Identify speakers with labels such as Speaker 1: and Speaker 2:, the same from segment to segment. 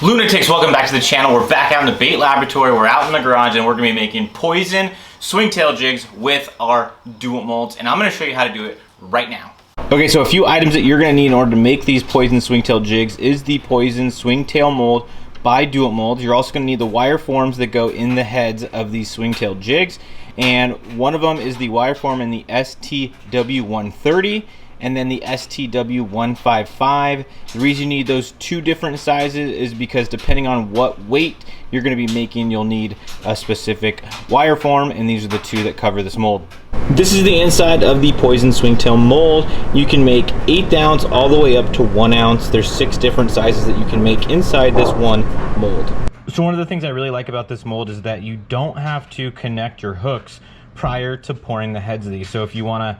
Speaker 1: Lunatics, welcome back to the channel. We're back out in the bait laboratory. We're out in the garage and we're gonna be making poison swingtail jigs with our dual molds, and I'm gonna show you how to do it right now. Okay, so a few items that you're gonna need in order to make these poison swingtail jigs is the poison swingtail mold by Dual Molds. You're also gonna need the wire forms that go in the heads of these swingtail jigs, and one of them is the wire form in the STW130 and then the STW155. The reason you need those two different sizes is because depending on what weight you're going to be making, you'll need a specific wire form, and these are the two that cover this mold. This is the inside of the poison swingtail mold. You can make 1/8 ounce all the way up to 1 ounce. There's 6 different sizes that you can make inside this one mold. So one of the things I really like about this mold is that you don't have to connect your hooks prior to pouring the heads of these. So if you want to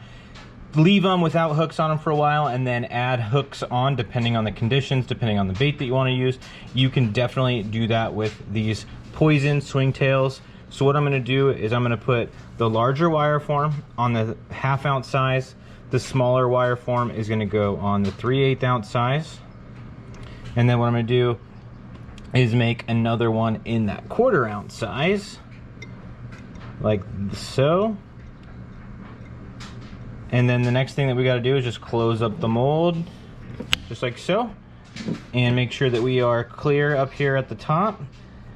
Speaker 1: leave them without hooks on them for a while and then add hooks on depending on the conditions, depending on the bait that you want to use, you can definitely do that with these poison swingtails. So what I'm going to do is I'm going to put the larger wire form on the 1/2 ounce size. The smaller wire form is going to go on the 3/8 ounce size. And then what I'm going to do is make another one in that 1/4 ounce size, like so. And then the next thing that we got to do is just close up the mold, just like so, and make sure that we are clear up here at the top.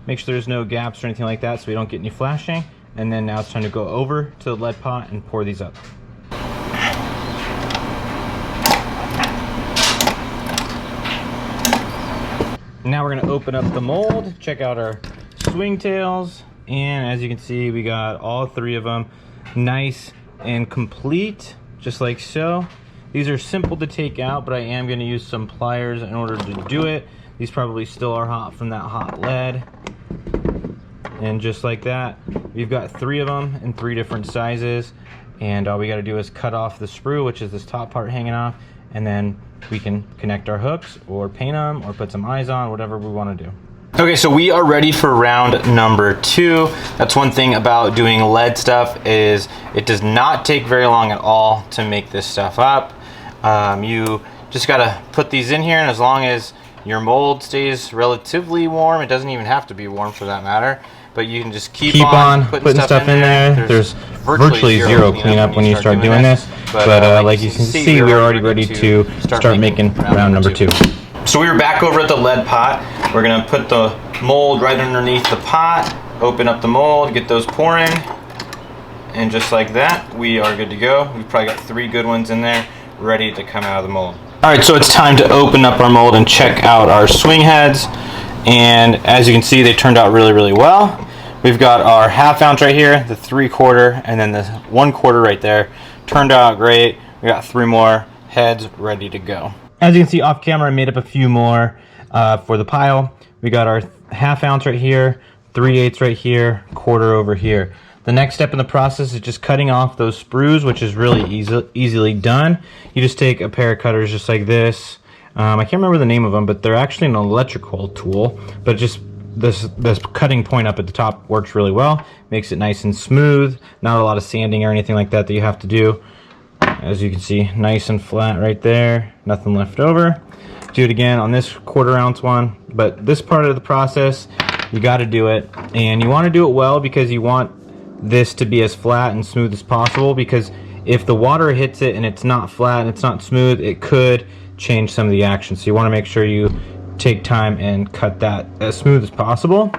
Speaker 1: Make sure there's no gaps or anything like that so we don't get any flashing. And then now it's time to go over to the lead pot and pour these up. Now we're going to open up the mold, check out our swingtails, and as you can see, we got all 3 of them nice and complete, just like so. These are simple to take out, but I am going to use some pliers in order to do it. These probably still are hot from that hot lead. And just like that, we've got 3 of them in 3 different sizes, and all we got to do is cut off the sprue, which is this top part hanging off, and then we can connect our hooks or paint them or put some eyes on, whatever we want to do. Okay, so we are ready for round number 2. That's one thing about doing lead stuff, is it does not take very long at all to make this stuff up. You just gotta put these in here, and as long as your mold stays relatively warm, it doesn't even have to be warm for that matter, but you can just keep on putting stuff in there. There's virtually zero cleanup when you start doing this, but like you can see, we're already ready to start making round number 2. So we were back over at the lead pot. We're gonna put the mold right underneath the pot, open up the mold, get those pouring, and just like that, we are good to go. We've probably got 3 good ones in there, ready to come out of the mold. All right, so it's time to open up our mold and check out our swing heads. And as you can see, they turned out really, really well. We've got our 1/2 ounce right here, the 3/4, and then the 1/4 right there. Turned out great. We got 3 more heads ready to go. As you can see off camera, I made up a few more for the pile. We got our 1/2 ounce right here, 3/8 right here, 1/4 over here. The next step in the process is just cutting off those sprues, which is really easily done. You just take a pair of cutters just like this. I can't remember the name of them, but they're actually an electrical tool, but just this cutting point up at the top works really well. Makes it nice and smooth. Not a lot of sanding or anything like that you have to do. As you can see, nice and flat right there, nothing left over. Do it again on this 1/4 ounce one, but this part of the process, you got to do it, and you want to do it well because you want this to be as flat and smooth as possible, because if the water hits it and it's not flat and it's not smooth, it could change some of the action. So you want to make sure you take time and cut that as smooth as possible.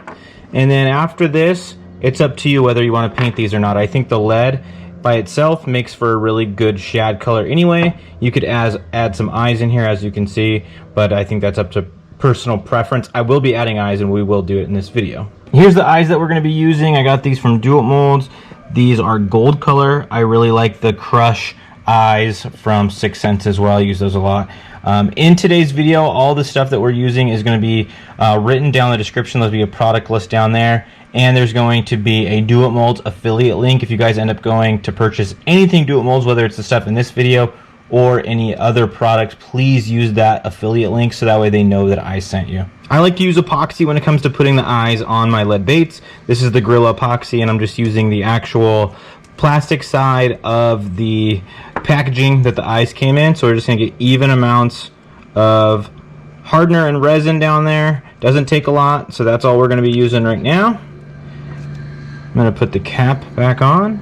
Speaker 1: And then after this, it's up to you whether you want to paint these or not. I think the lead by itself makes for a really good shad color anyway. You could add some eyes in here, as you can see, but I think that's up to personal preference. I will be adding eyes, and we will do it in this video. Here's the eyes that we're going to be using. I got these from Dual Molds. These are gold color. I really like the crush eyes from 6th Sense as well. I use those a lot. In today's video, all the stuff that we're using is going to be written down in the description. There'll be a product list down there, and there's going to be a Dual Molds affiliate link if you guys end up going to purchase anything Dual Molds, whether it's the stuff in this video or any other product. Please use that affiliate link so that way they know that I sent you. I like to use epoxy when it comes to putting the eyes on my lead baits. This is the Gorilla epoxy, and I'm just using the actual plastic side of the packaging that the eyes came in. So we're just going to get even amounts of hardener and resin down there Doesn't take a lot, so that's all we're going to be using right now. I'm going to put the cap back on.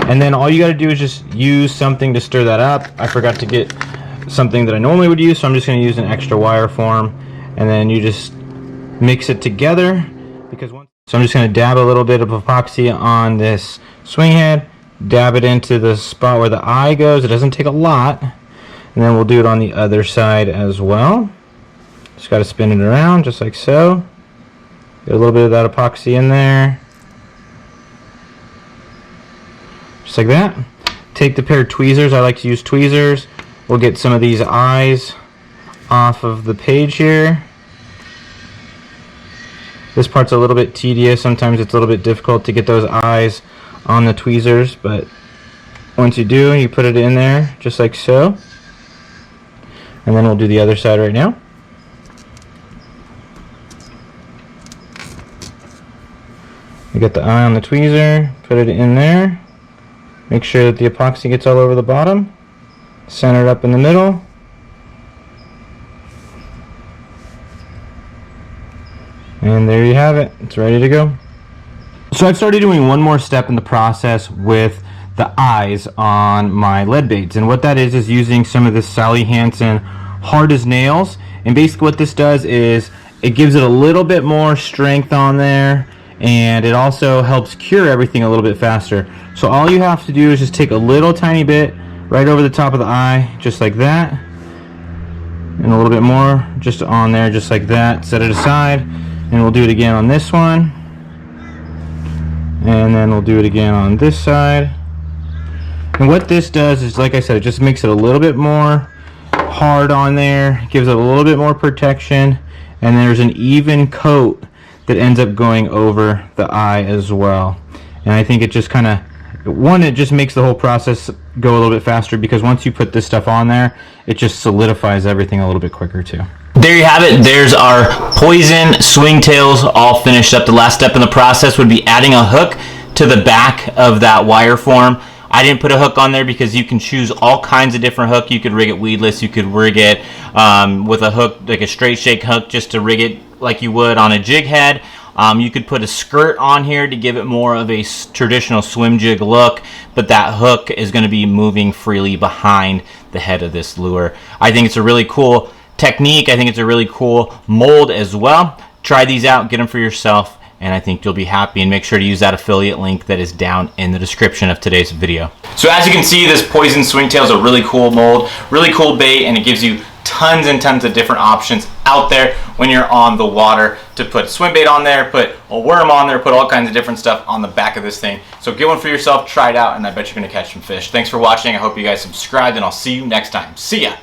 Speaker 1: And then all you got to do is just use something to stir that up. I forgot to get something that I normally would use, so I'm just going to use an extra wire form. And then you just mix it together. So I'm just going to dab a little bit of epoxy on this swing head. Dab it into the spot where the eye goes. It doesn't take a lot. And then we'll do it on the other side as well. Just got to spin it around just like so. Get a little bit of that epoxy in there. Just like that. Take the pair of tweezers. I like to use tweezers. We'll get some of these eyes off of the page here. This part's a little bit tedious. Sometimes it's a little bit difficult to get those eyes on the tweezers, but once you do, you put it in there just like so. And then we'll do the other side right now. You get the eye on the tweezer, put it in there. Make sure that the epoxy gets all over the bottom. Center it up in the middle. And there you have it. It's ready to go. So I've started doing one more step in the process with the eyes on my lead baits. And what that is using some of this Sally Hansen hard as nails. And basically what this does is it gives it a little bit more strength on there. And it also helps cure everything a little bit faster. So all you have to do is just take a little tiny bit right over the top of the eye, just like that. And a little bit more just on there, just like that. Set it aside. And we'll do it again on this one. And then we'll do it again on this side. And what this does is, like I said, it just makes it a little bit more hard on there. Gives it a little bit more protection. And there's an even coat that ends up going over the eye as well. And I think it just kind of, one, it just makes the whole process go a little bit faster, because once you put this stuff on there, it just solidifies everything a little bit quicker too.
Speaker 2: There you have it. There's our poison swingtails all finished up. The last step in the process would be adding a hook to the back of that wire form. I didn't put a hook on there because you can choose all kinds of different hook. You could rig it weedless. You could rig it with a hook, like a straight shake hook, just to rig it like you would on a jig head. You could put a skirt on here to give it more of a traditional swim jig look, but that hook is going to be moving freely behind the head of this lure. I think it's a really cool technique. I think it's a really cool mold as well. Try these out, get them for yourself, and I think you'll be happy. And make sure to use that affiliate link that is down in the description of today's video. So as you can see, this poison swingtail is a really cool mold, really cool bait, and it gives you tons and tons of different options out there when you're on the water to put swim bait on there, put a worm on there, put all kinds of different stuff on the back of this thing. So get one for yourself, try it out, and I bet you're gonna catch some fish. Thanks for watching. I hope you guys subscribed, and I'll see you next time. See ya.